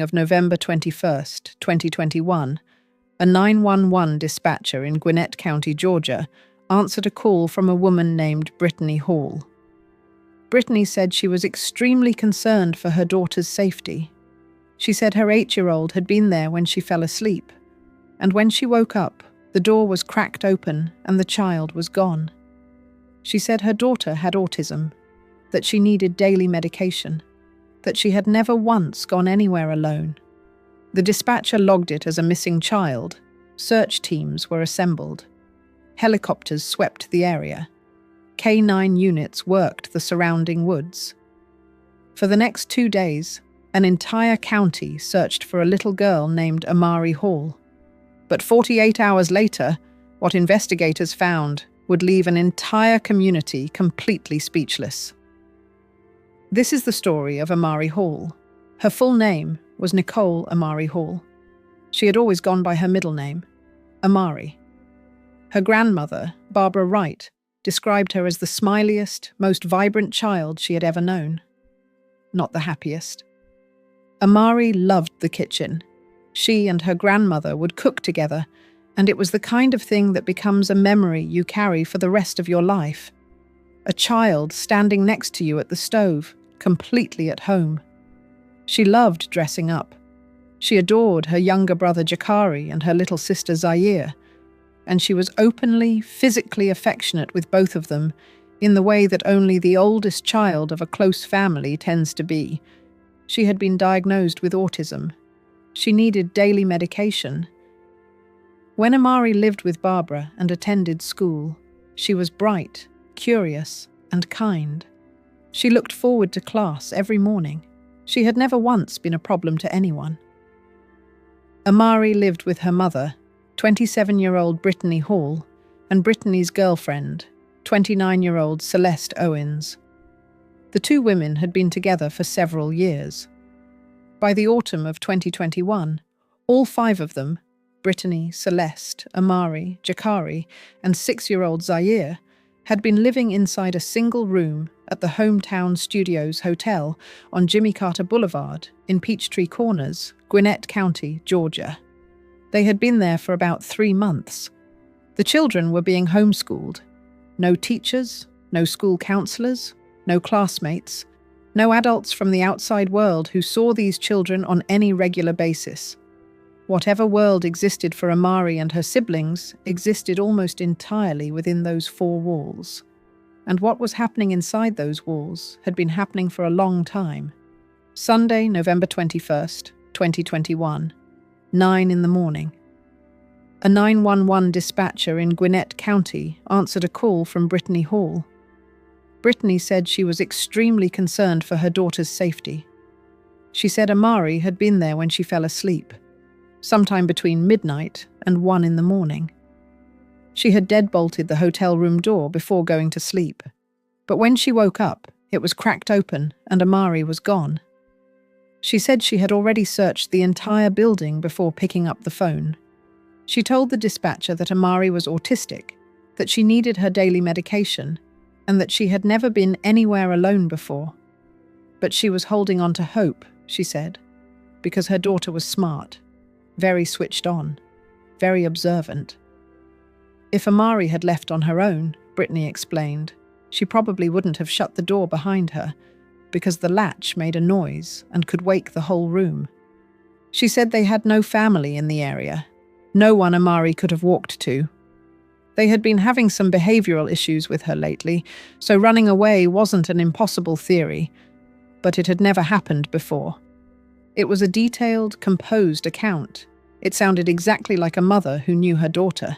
of November 21st, 2021, a 911 dispatcher in Gwinnett County, Georgia, answered a call from a woman named Amari Hall. Brittany said she was extremely concerned for her daughter's safety. She said her 8-year-old had been there when she fell asleep, and when she woke up, the door was cracked open and the child was gone. She said her daughter had autism, that she needed daily medication, that she had never once gone anywhere alone. The dispatcher logged it as a missing child. Search teams were assembled. Helicopters swept the area. K-9 units worked the surrounding woods. For the next 2 days, an entire county searched for a little girl named Amari Hall. But 48 hours later, what investigators found would leave an entire community completely speechless. This is the story of Amari Hall. Her full name was Nicole Amari Hall. She had always gone by her middle name, Amari. Her grandmother, Barbara Wright, described her as the smiliest, most vibrant child she had ever known. Not the happiest. Amari loved the kitchen. She and her grandmother would cook together, and it was the kind of thing that becomes a memory you carry for the rest of your life. A child standing next to you at the stove, completely at home. She loved dressing up. She adored her younger brother Jakari and her little sister Zaire, and she was openly, physically affectionate with both of them in the way that only the oldest child of a close family tends to be. She had been diagnosed with autism. She needed daily medication. When Amari lived with Barbara and attended school, she was bright, curious, and kind. She looked forward to class every morning. She had never once been a problem to anyone. Amari lived with her mother, 27-year-old Brittany Hall, and Brittany's girlfriend, 29-year-old Celeste Owens. The two women had been together for several years. By the autumn of 2021, all 5 of them, Brittany, Celeste, Amari, Jakari, and 6-year-old Zaire, had been living inside a single room at the Hometown Studios Hotel on Jimmy Carter Boulevard in Peachtree Corners, Gwinnett County, Georgia. They had been there for about 3 months. The children were being homeschooled. No teachers, no school counselors, no classmates, no adults from the outside world who saw these children on any regular basis. Whatever world existed for Amari and her siblings existed almost entirely within those 4 walls. And what was happening inside those walls had been happening for a long time. Sunday, November 21st, 2021, 9 in the morning. A 911 dispatcher in Gwinnett County answered a call from Brittany Hall. Brittany said she was extremely concerned for her daughter's safety. She said Amari had been there when she fell asleep, sometime between midnight and 1 in the morning. She had deadbolted the hotel room door before going to sleep, but when she woke up, it was cracked open and Amari was gone. She said she had already searched the entire building before picking up the phone. She told the dispatcher that Amari was autistic, that she needed her daily medication, and that she had never been anywhere alone before. But she was holding on to hope, she said, because her daughter was smart, very switched on, very observant. If Amari had left on her own, Brittany explained, she probably wouldn't have shut the door behind her, because the latch made a noise and could wake the whole room. She said they had no family in the area, no one Amari could have walked to. They had been having some behavioral issues with her lately, so running away wasn't an impossible theory, but it had never happened before. It was a detailed, composed account. It sounded exactly like a mother who knew her daughter.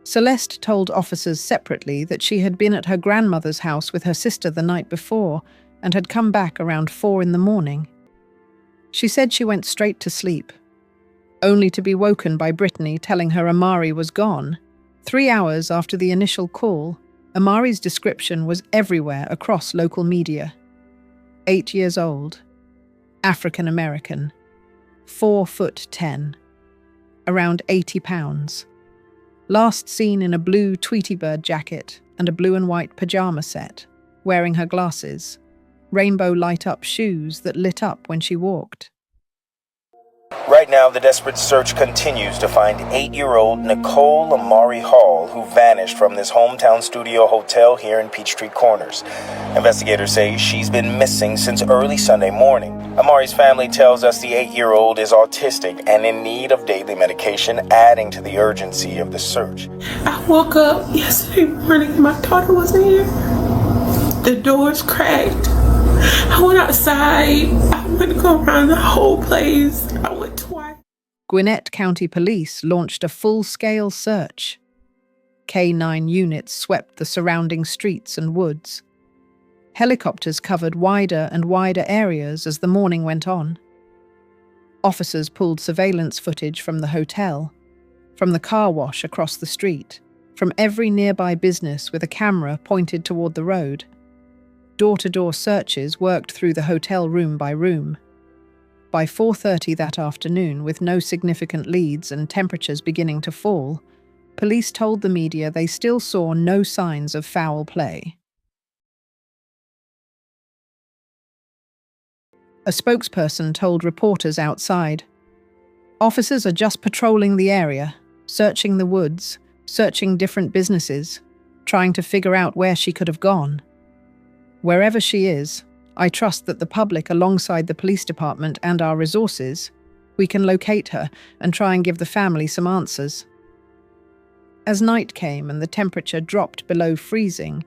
Celeste told officers separately that she had been at her grandmother's house with her sister the night before and had come back around 4 in the morning. She said she went straight to sleep, only to be woken by Brittany telling her Amari was gone. 3 hours after the initial call, Amari's description was everywhere across local media. 8 years old, African American, 4'10", around 80 pounds. Last seen in a blue Tweety Bird jacket and a blue and white pajama set, wearing her glasses. rainbow light-up shoes that lit up when she walked. Right now, the desperate search continues to find 8-year-old Nicole Amari Hall, who vanished from this hometown studio hotel here in Peachtree Corners. Investigators say she's been missing since early Sunday morning. Amari's family tells us the 8-year-old is autistic and in need of daily medication, adding to the urgency of the search. I woke up yesterday morning, my daughter wasn't here. The doors cracked. I went outside. I went to go around the whole place. I went twice. Gwinnett County Police launched a full-scale search. K-9 units swept the surrounding streets and woods. Helicopters covered wider and wider areas as the morning went on. Officers pulled surveillance footage from the hotel, from the car wash across the street, from every nearby business with a camera pointed toward the road. Door-to-door searches worked through the hotel room by room. By 4:30 that afternoon, with no significant leads and temperatures beginning to fall, police told the media they still saw no signs of foul play. A spokesperson told reporters outside, "Officers are just patrolling the area, searching the woods, searching different businesses, trying to figure out where she could have gone. Wherever she is, I trust that the public, alongside the police department and our resources, we can locate her and try and give the family some answers." As night came and the temperature dropped below freezing,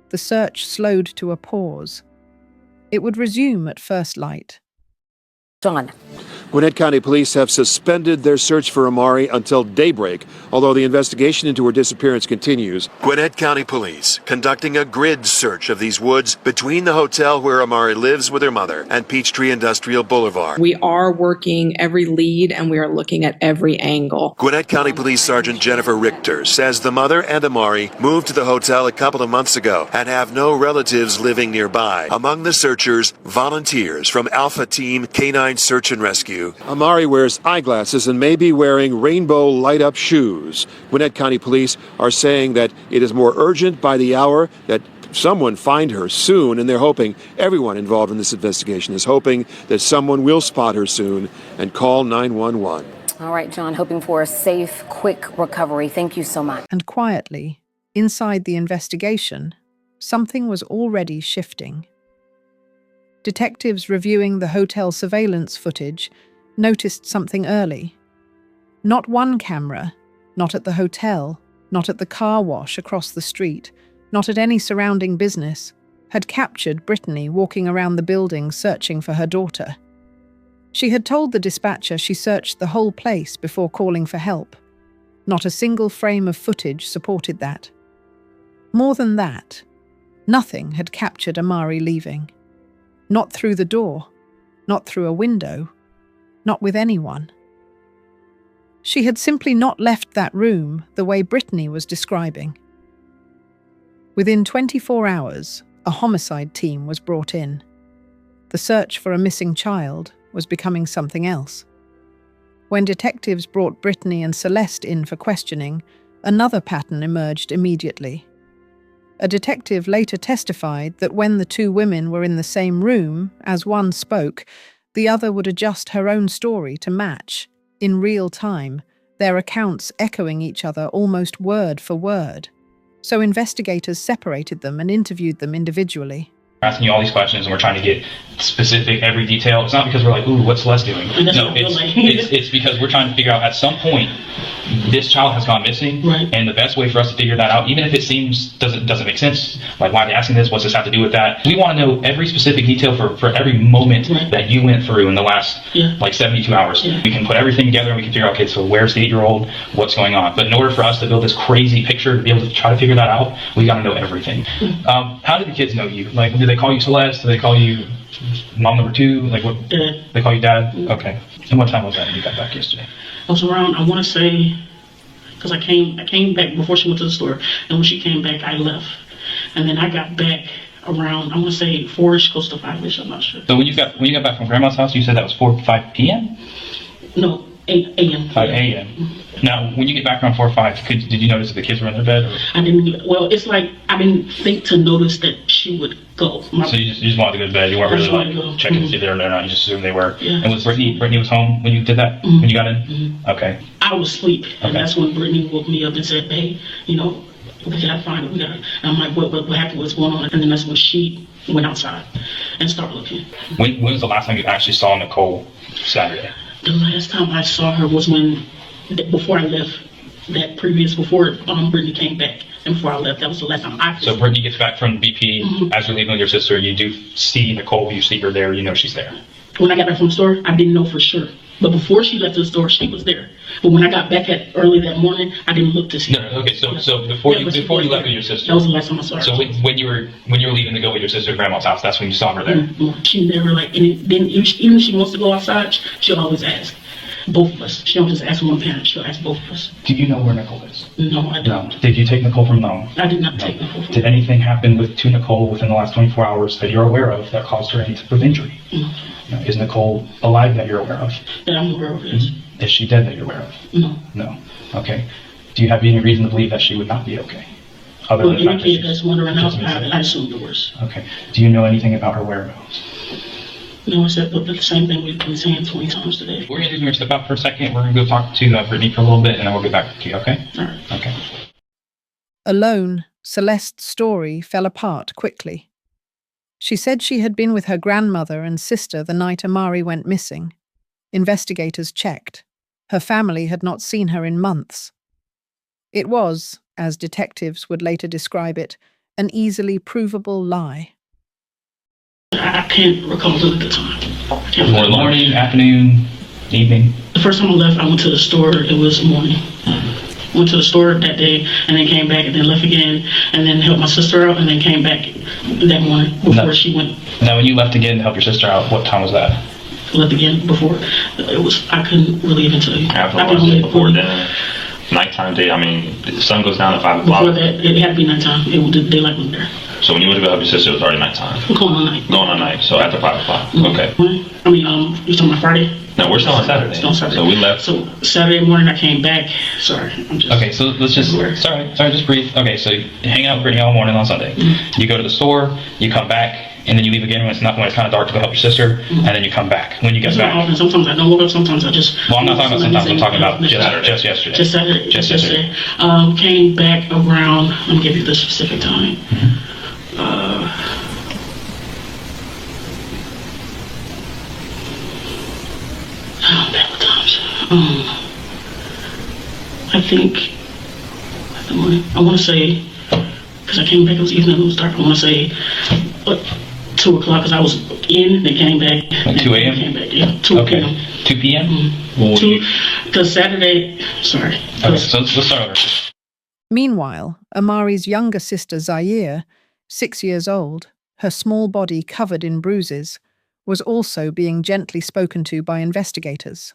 the search slowed to a pause. It would resume at first light. John. Gwinnett County Police have suspended their search for Amari until daybreak, although the investigation into her disappearance continues. Gwinnett County Police conducting a grid search of these woods between the hotel where Amari lives with her mother and Peachtree Industrial Boulevard. We are working every lead and we are looking at every angle. Gwinnett County Police Sergeant Jennifer Richter says the mother and Amari moved to the hotel a couple of months ago and have no relatives living nearby. Among the searchers, volunteers from Alpha Team K-9 Search and Rescue. Amari wears eyeglasses and may be wearing rainbow light-up shoes. Gwinnett County Police are saying that it is more urgent by the hour that someone find her soon, and they're hoping, everyone involved in this investigation is hoping that someone will spot her soon and call 911. All right, John, hoping for a safe, quick recovery. Thank you so much. And quietly, inside the investigation, something was already shifting. Detectives reviewing the hotel surveillance footage noticed something early. Not one camera, not at the hotel, not at the car wash across the street, not at any surrounding business, had captured Brittany walking around the building searching for her daughter. She had told the dispatcher she searched the whole place before calling for help. Not a single frame of footage supported that. More than that, nothing had captured Amari leaving. Not through the door, not through a window, not with anyone. She had simply not left that room the way Brittany was describing. Within 24 hours, a homicide team was brought in. The search for a missing child was becoming something else. When detectives brought Brittany and Celeste in for questioning, another pattern emerged immediately. A detective later testified that when the two women were in the same room, as one spoke, the other would adjust her own story to match, in real time, their accounts echoing each other almost word for word. So investigators separated them and interviewed them individually. Asking you all these questions and we're trying to get specific every detail. It's not because we're like, ooh, what's Celeste doing? No, it's because we're trying to figure out at some point this child has gone missing, right? And the best way for us to figure that out, even if it seems doesn't make sense, like why are they asking this? What's this have to do with that? We want to know every specific detail for every moment that you went through in the last like 72 hours. We can put everything together and we can figure out, okay, so where's the 8-year-old? What's going on? But in order for us to build this crazy picture, to be able to try to figure that out, we got to know everything. How did the kids know you? Like, do they call you Celeste? Do they call you mom number 2? Like, what? They call you dad? Okay. And what time was that when you got back yesterday? I was around, I want to say, because I came back before she went to the store, and when she came back, I left. And then I got back around, I want to say 4-ish, close to 5-ish, I'm not sure. So when you got back from grandma's house, you said that was 4 or 5 p.m.? No, 8 a.m. 5 a.m. Now, when you get back around 4 or 5, did you notice that the kids were in their bed? Or? I didn't. Well, it's like I didn't think to notice that she would go. So you just wanted to go to bed. You weren't really like checking to see if they were there or not. You just assumed they were. Yeah. And was Brittany was home when you did that? When you got in? Okay. I was asleep, and that's when Brittany woke me up and said, "Hey, we gotta find it. We gotta." And I'm like, "What happened? What's going on?" And then that's when she went outside and started looking. When was the last time you actually saw Nicole Saturday? The last time I saw her was before I left. Before Brittany came back, and before I left, that was the last time I. So Brittany gets back from BP. As you're leaving with your sister, you do see Nicole. You see her there. You know she's there. When I got back from the store, I didn't know for sure. But before she left the store, she was there. But when I got back early that morning, I didn't look to see. No, okay. So before you left with your sister, that was the last time I saw her. So when you were leaving to go with your sister to grandma's house, that's when you saw her there. She never even if she wants to go outside, she'll always ask. Both of us. She don't just ask one parent. She'll ask both of us. Do you know where Nicole is? No, I don't. No. Did you take Nicole from home? I did not take Nicole from home. Did anything happen to Nicole within the last 24 hours that you're aware of that caused her any type of injury? No. No. Is Nicole alive that you're aware of? That I'm aware of, yes. Is she dead that you're aware of? No. No. Okay. Do you have any reason to believe that she would not be okay? Well, any kid that's wandering out, I assume the worst. Okay. Do you know anything about her whereabouts? No, I said the same thing we've been saying 20 times today. We're going to step out for a second. We're going to go talk to Brittany for a little bit, and then we'll get back to you, okay? All right. Okay. Alone, Celeste's story fell apart quickly. She said she had been with her grandmother and sister the night Amari went missing. Investigators checked. Her family had not seen her in months. It was, as detectives would later describe it, an easily provable lie. I can't recall the time. Morning, afternoon, evening? The first time I left, I went to the store. It was morning. Went to the store that day, and then came back, and then left again, and then helped my sister out, and then came back that morning before she went. Now, when you left again to help your sister out, what time was that? Left again before. I couldn't really even tell you. After before dinner, nighttime day. I mean, the sun goes down at 5 o'clock. Before that, it had to be nighttime. Daylight wasn't there. So when you went to go help your sister, it was already nighttime. Going on night. Going on night. So after 5 o'clock. Okay. I mean, you talking about Friday? No, we're still on Saturday. Still on Saturday. So we left. So Saturday morning, I came back. Sorry, I'm just. Okay, so let's just. Sorry, just breathe. Okay, so you hang out with Brittany all morning on Sunday. You go to the store, you come back, and then you leave again when it's kind of dark to go help your sister, and then you come back. When you get back. Often. Sometimes I don't wake up. Sometimes I just. Well, I'm not talking about sometimes. I'm talking about just yesterday. Just Saturday. Just yesterday. Came back around. Let me give you the specific time. Bad times. I think. I want to say, because I came back. It was evening. It was dark. I want to say. 2 o'clock because I was in, they came back. Like 2 a.m.? Came back, yeah, 2 p.m. 2 p.m.? Because Saturday, sorry. Okay, so let's start over. Meanwhile, Amari's younger sister Zaire, 6 years old, her small body covered in bruises, was also being gently spoken to by investigators.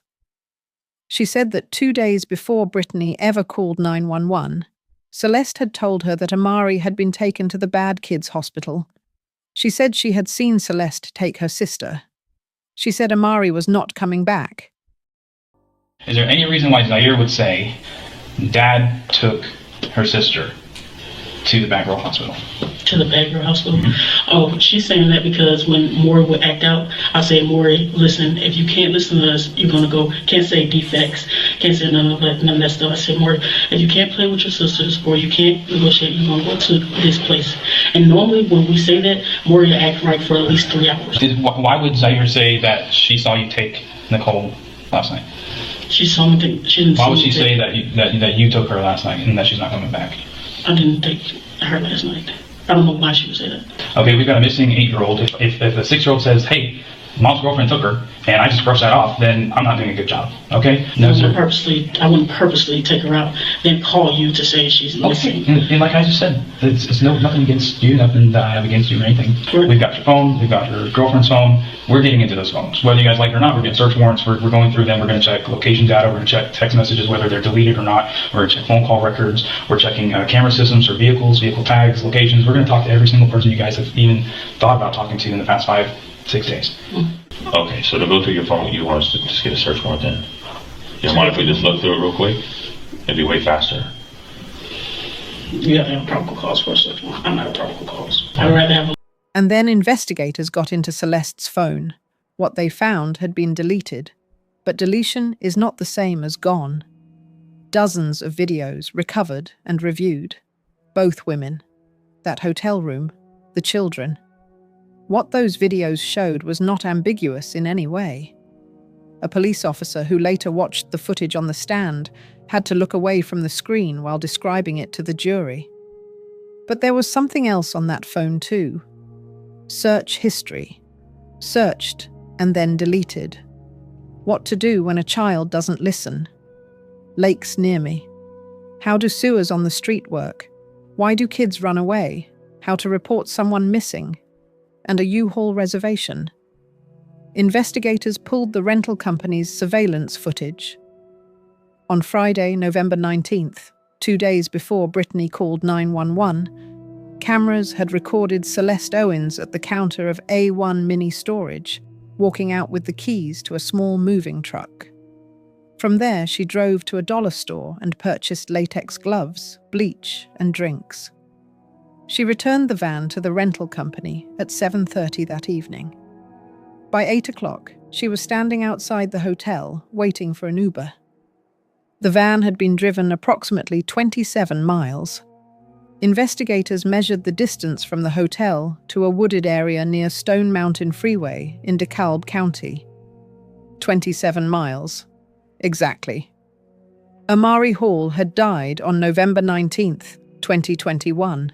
She said that 2 days before Brittany ever called 911, Celeste had told her that Amari had been taken to the Bad Kids Hospital. She said she had seen Celeste take her sister. She said Amari was not coming back. Is there any reason why Zaire would say Dad took her sister to the Bad Girl Hospital? To the Bad Girl Hospital? Oh, she's saying that because when Maury would act out, I say, Maury, listen, if you can't listen to us, you're going to go, can't say defects, can't say none of that stuff. I say, Maury, if you can't play with your sisters or you can't negotiate, you're going to go to this place. And normally when we say that, Maury will act right for at least 3 hours. Why would Zaire say that she saw you take Nicole last night? She saw me take, she didn't. Why would she say that you took her last night and that she's not coming back? I didn't take her last night. I don't know why she would say that. Okay, we've got a missing 8-year-old. If a 6-year-old says, hey, Mom's girlfriend took her, and I just brushed that off, then I'm not doing a good job, okay? No, sir. I wouldn't purposely take her out, then call you to say she's missing. Okay, and like I just said, it's nothing against you, nothing that I have against you or anything. Right. We've got your phone, we've got your girlfriend's phone, we're getting into those phones. Whether you guys like it or not, we're getting search warrants, we're going through them, we're going to check location data, we're going to check text messages, whether they're deleted or not, we're going to check phone call records, we're checking camera systems for vehicles, vehicle tags, locations. We're going to talk to every single person you guys have even thought about talking to in the past 5-6 days. Okay, so to go through your phone, you want us to just get a search warrant then? You mind if we just look through it real quick? It'd be way faster. You have to have probable cause for a search warrant. I'm not a probable cause. I'd rather have a... And then investigators got into Celeste's phone. What they found had been deleted, but deletion is not the same as gone. Dozens of videos recovered and reviewed. Both women, that hotel room, the children. What those videos showed was not ambiguous in any way. A police officer who later watched the footage on the stand had to look away from the screen while describing it to the jury. But there was something else on that phone too. Search history. Searched and then deleted. What to do when a child doesn't listen. Lakes near me. How do sewers on the street work? Why do kids run away? How to report someone missing? And a U-Haul reservation. Investigators pulled the rental company's surveillance footage. On Friday, November 19th, 2 days before Brittany called 911, cameras had recorded Celeste Owens at the counter of A1 Mini Storage, walking out with the keys to a small moving truck. From there, she drove to a dollar store and purchased latex gloves, bleach, and drinks. She returned the van to the rental company at 7:30 that evening. By 8 o'clock, she was standing outside the hotel, waiting for an Uber. The van had been driven approximately 27 miles. Investigators measured the distance from the hotel to a wooded area near Stone Mountain Freeway in DeKalb County. 27 miles. Exactly. Amari Hall had died on November 19th, 2021.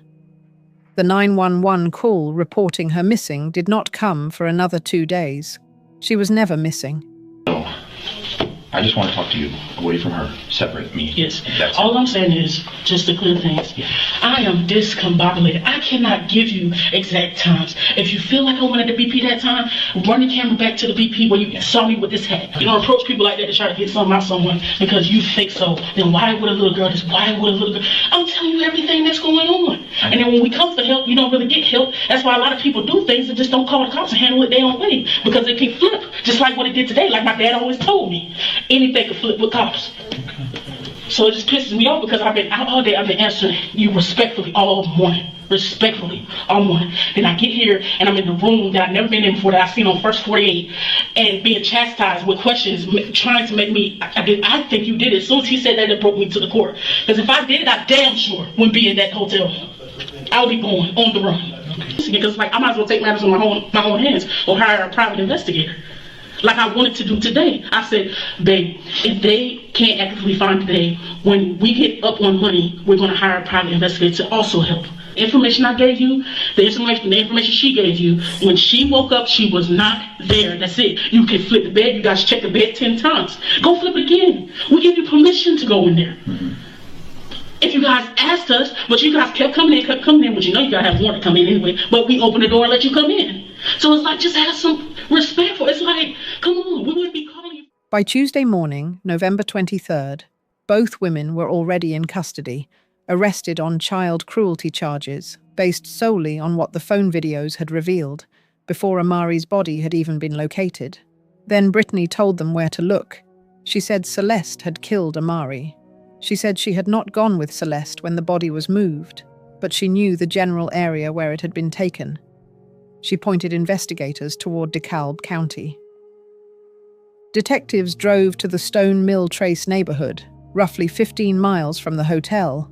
The 911 call reporting her missing did not come for another 2 days. She was never missing. I just want to talk to you away from her, separate me. Yes. All I'm saying is, just to clear things, I am discombobulated. I cannot give you exact times. If you feel like I went at the BP that time, run the camera back to the BP where you saw me with this hat. You don't approach people like that to try to get something out of someone because you think so. Then why would a little girl this? Why would a little girl? I'm telling you everything that's going on. And then when we come for help, you don't really get help. That's why a lot of people do things and just don't call the cops and handle it their own way because it can flip, just like what it did today, like my dad always told me. Anything can flip with cops. So it just pisses me off because I've been out all day. I've been answering you respectfully all morning. Respectfully all morning. Then I get here and I'm in the room that I've never been in before that I've seen on First 48 and being chastised with questions trying to make me, I think you did it. As soon as he said that, it broke me to the core. Because if I did it, I damn sure wouldn't be in that hotel. I would be going on the run. Because like I might as well take matters in my own hands or hire a private investigator. Like I wanted to do today. I said, babe, if they can't actively find today, when we get up on money, we're going to hire a private investigator to also help. Information I gave you, the information she gave you, when she woke up, she was not there. That's it. You can flip the bed. You guys check the bed 10 times. Go flip it again. We give you permission to go in there. If you guys asked us, but you guys kept coming in, but you know you gotta have warrant to come in anyway, but we opened the door and let you come in. So it's like, just have some respect for it. It's like, come on, we wouldn't be calling you. By Tuesday morning, November 23rd, both women were already in custody, arrested on child cruelty charges, based solely on what the phone videos had revealed, before Amari's body had even been located. Then Brittany told them where to look. She said Celeste had killed Amari. She said she had not gone with Celeste when the body was moved, but she knew the general area where it had been taken. She pointed investigators toward DeKalb County. Detectives drove to the Stone Mill Trace neighborhood, roughly 15 miles from the hotel.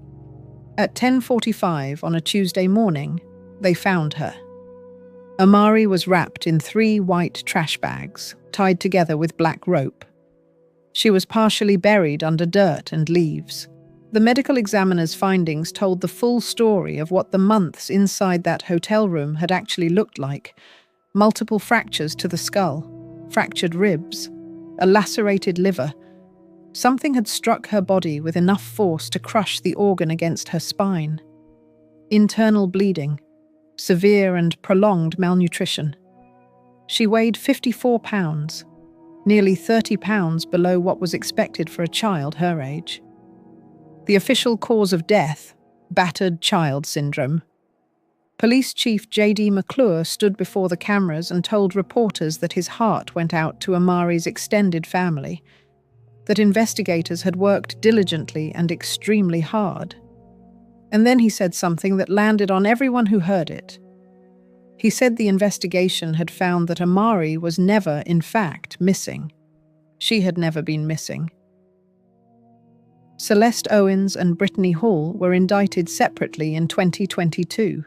At 10:45 on a Tuesday morning, they found her. Amari was wrapped in 3 white trash bags, tied together with black rope. She was partially buried under dirt and leaves. The medical examiner's findings told the full story of what the months inside that hotel room had actually looked like. Multiple fractures to the skull, fractured ribs, a lacerated liver. Something had struck her body with enough force to crush the organ against her spine. Internal bleeding, severe and prolonged malnutrition. She weighed 54 pounds. Nearly 30 pounds below what was expected for a child her age. The official cause of death, battered child syndrome. Police Chief J.D. McClure stood before the cameras and told reporters that his heart went out to Amari's extended family. that investigators had worked diligently and extremely hard. And then he said something that landed on everyone who heard it. He said the investigation had found that Amari was never, in fact, missing. She had never been missing. Celeste Owens and Brittany Hall were indicted separately in 2022.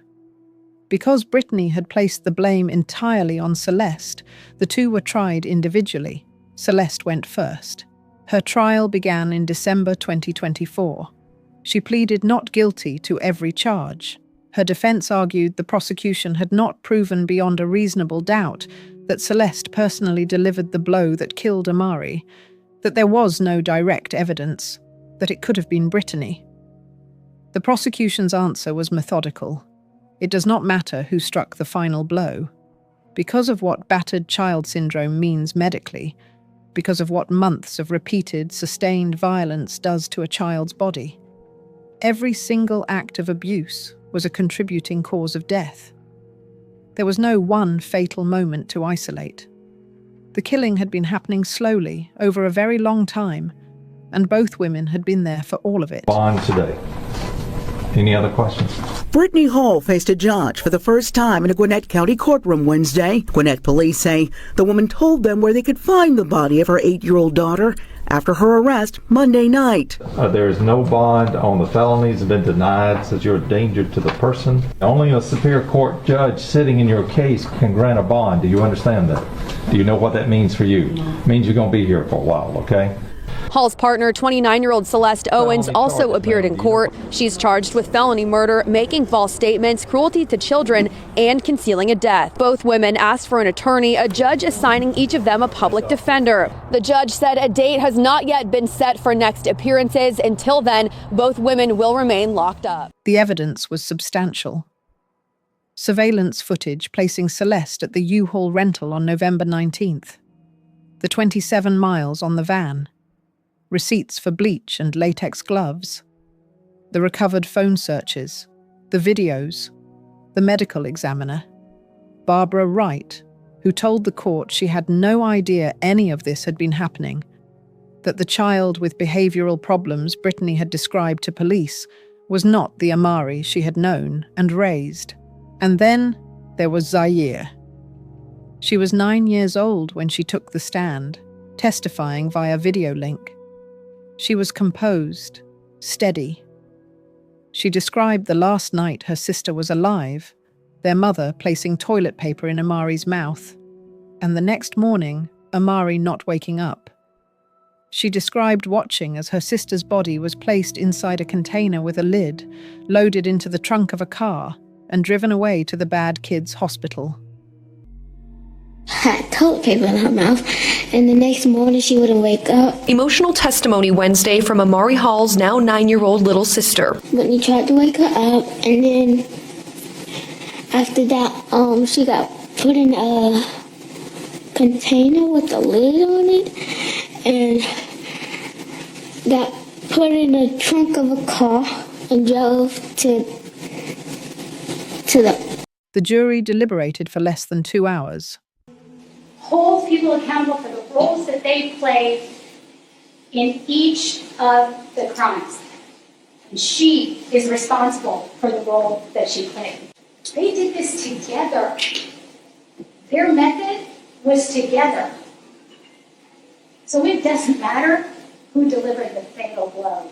Because Brittany had placed the blame entirely on Celeste, the two were tried individually. Celeste went first. Her trial began in December 2024. She pleaded not guilty to every charge. Her defense argued the prosecution had not proven beyond a reasonable doubt that Celeste personally delivered the blow that killed Amari, that there was no direct evidence, that it could have been Brittany. The prosecution's answer was methodical. It does not matter who struck the final blow. Because of what battered child syndrome means medically, because of what months of repeated, sustained violence does to a child's body, every single act of abuse was a contributing cause of death. There was no one fatal moment to isolate. The killing had been happening slowly over a very long time, and both women had been there for all of it. Bond today. Any other questions? Brittany Hall faced a judge for the first time in a Gwinnett County courtroom Wednesday. Gwinnett police say the woman told them where they could find the body of her 8-year-old daughter after her arrest Monday night. There is no bond on the felonies have been denied, says you're a danger to the person. Only a Superior Court judge sitting in your case can grant a bond. Do you understand that? Do you know what that means for you? It means you're going to be here for a while, okay? Hall's partner, 29-year-old Celeste Owens, also appeared in court. She's charged with felony murder, making false statements, cruelty to children, and concealing a death. Both women asked for an attorney, a judge assigning each of them a public defender. The judge said a date has not yet been set for next appearances. Until then, both women will remain locked up. The evidence was substantial. Surveillance footage placing Celeste at the U-Haul rental on November 19th. The 27 miles on the van. Receipts for bleach and latex gloves, the recovered phone searches, the videos, the medical examiner, Barbara Wright, who told the court she had no idea any of this had been happening, that the child with behavioral problems Brittany had described to police was not the Amari she had known and raised. And then there was Zaire. She was 9 years old when she took the stand, testifying via video link. She was composed, steady. She described the last night her sister was alive, their mother placing toilet paper in Amari's mouth, and the next morning, Amari not waking up. She described watching as her sister's body was placed inside a container with a lid, loaded into the trunk of a car, and driven away to the Bad Kids Hospital. Had toilet paper in her mouth, and the next morning she wouldn't wake up. Emotional testimony Wednesday from Amari Hall's now 9-year-old little sister. Whitney tried to wake her up, and then after that, she got put in a container with a lid on it, and got put in the trunk of a car and drove to The jury deliberated for less than 2 hours. Hold people accountable for the roles that they play in each of the crimes. And she is responsible for the role that she played. They did this together. Their method was together. So it doesn't matter who delivered the fatal blow.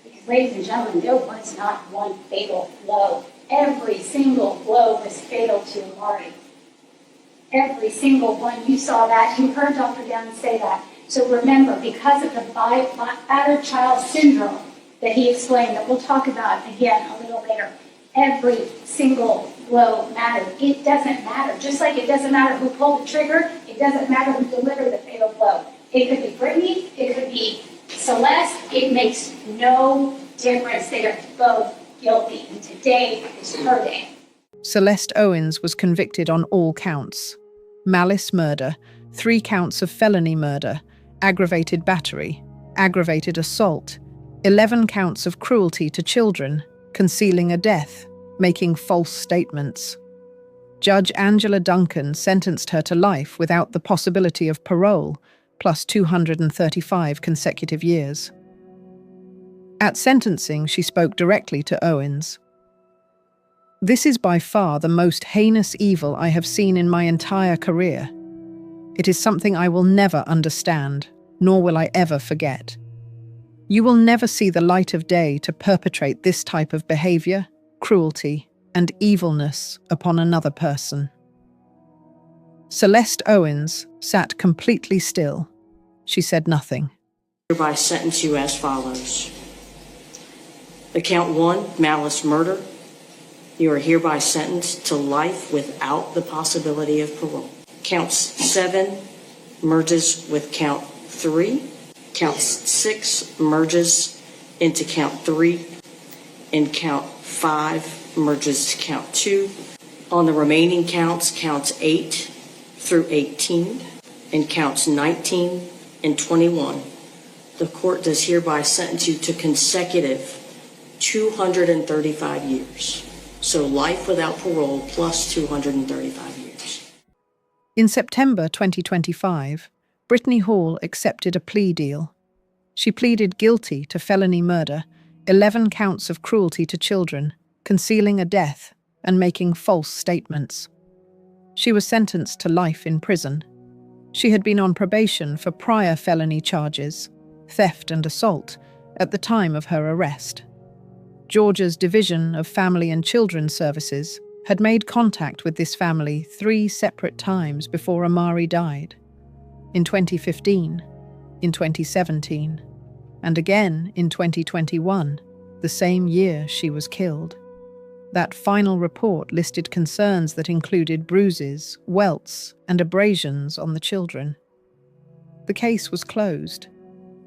Because, ladies and gentlemen, there was not one fatal blow. Every single blow was fatal to Amari. Every single one. You saw that. You heard Dr. Down say that. So remember, because of the battered child syndrome that he explained, that we'll talk about again a little later, every single blow mattered. It doesn't matter. Just like it doesn't matter who pulled the trigger, it doesn't matter who delivered the fatal blow. It could be Brittany, it could be Celeste. It makes no difference. They are both guilty. And today is her day. Celeste Owens was convicted on all counts. Malice murder, 3 counts of felony murder, aggravated battery, aggravated assault, 11 counts of cruelty to children, concealing a death, making false statements. Judge Angela Duncan sentenced her to life without the possibility of parole, plus 235 consecutive years. At sentencing, she spoke directly to Owens. "This is by far the most heinous evil I have seen in my entire career. It is something I will never understand, nor will I ever forget. You will never see the light of day to perpetrate this type of behavior, cruelty, and evilness upon another person." Celeste Owens sat completely still. She said nothing. Hereby sentence you as follows. The count 1, malice murder. You are hereby sentenced to life without the possibility of parole. Count 7 merges with count 3. Count 6 merges into count 3. And count 5 merges to count 2. On the remaining counts, counts 8 through 18, and counts 19 and 21, the court does hereby sentence you to consecutive 235 years. So life without parole plus 235 years. In September 2025, Brittany Hall accepted a plea deal. She pleaded guilty to felony murder, 11 counts of cruelty to children, concealing a death, and making false statements. She was sentenced to life in prison. She had been on probation for prior felony charges, theft and assault, at the time of her arrest. Georgia's Division of Family and Children Services had made contact with this family 3 separate times before Amari died. In 2015, in 2017, and again in 2021, the same year she was killed. That final report listed concerns that included bruises, welts, and abrasions on the children. The case was closed.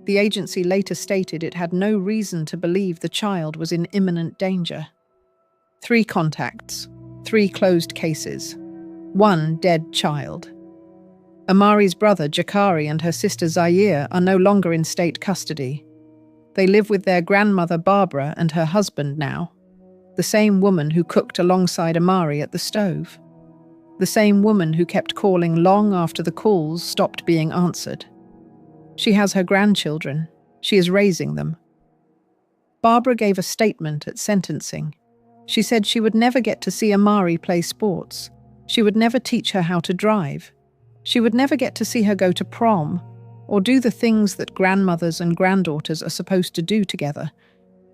The agency later stated it had no reason to believe the child was in imminent danger. 3 contacts, 3 closed cases, 1 dead child. Amari's brother Jakari and her sister Zaire are no longer in state custody. They live with their grandmother Barbara and her husband now. The same woman who cooked alongside Amari at the stove. The same woman who kept calling long after the calls stopped being answered. She has her grandchildren. She is raising them. Barbara gave a statement at sentencing. She said she would never get to see Amari play sports. She would never teach her how to drive. She would never get to see her go to prom or do the things that grandmothers and granddaughters are supposed to do together.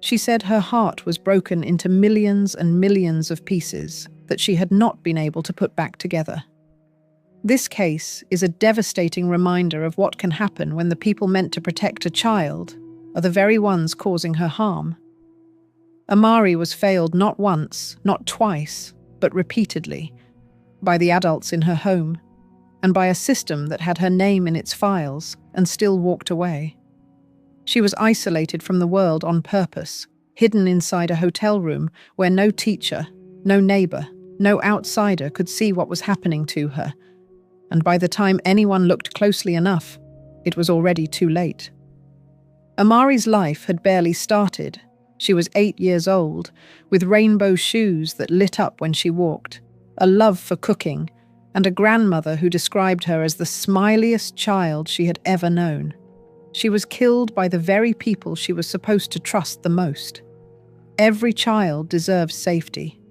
She said her heart was broken into millions and millions of pieces that she had not been able to put back together. This case is a devastating reminder of what can happen when the people meant to protect a child are the very ones causing her harm. Amari was failed not once, not twice, but repeatedly, by the adults in her home, and by a system that had her name in its files and still walked away. She was isolated from the world on purpose, hidden inside a hotel room where no teacher, no neighbor, no outsider could see what was happening to her. And by the time anyone looked closely enough, it was already too late. Amari's life had barely started. She was 8 years old, with rainbow shoes that lit up when she walked, a love for cooking, and a grandmother who described her as the smiliest child she had ever known. She was killed by the very people she was supposed to trust the most. Every child deserves safety.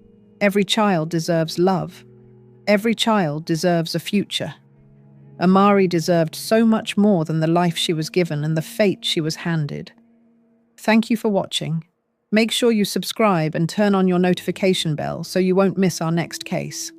Every child deserves love. Every child deserves a future. Amari deserved so much more than the life she was given and the fate she was handed. Thank you for watching. Make sure you subscribe and turn on your notification bell so you won't miss our next case.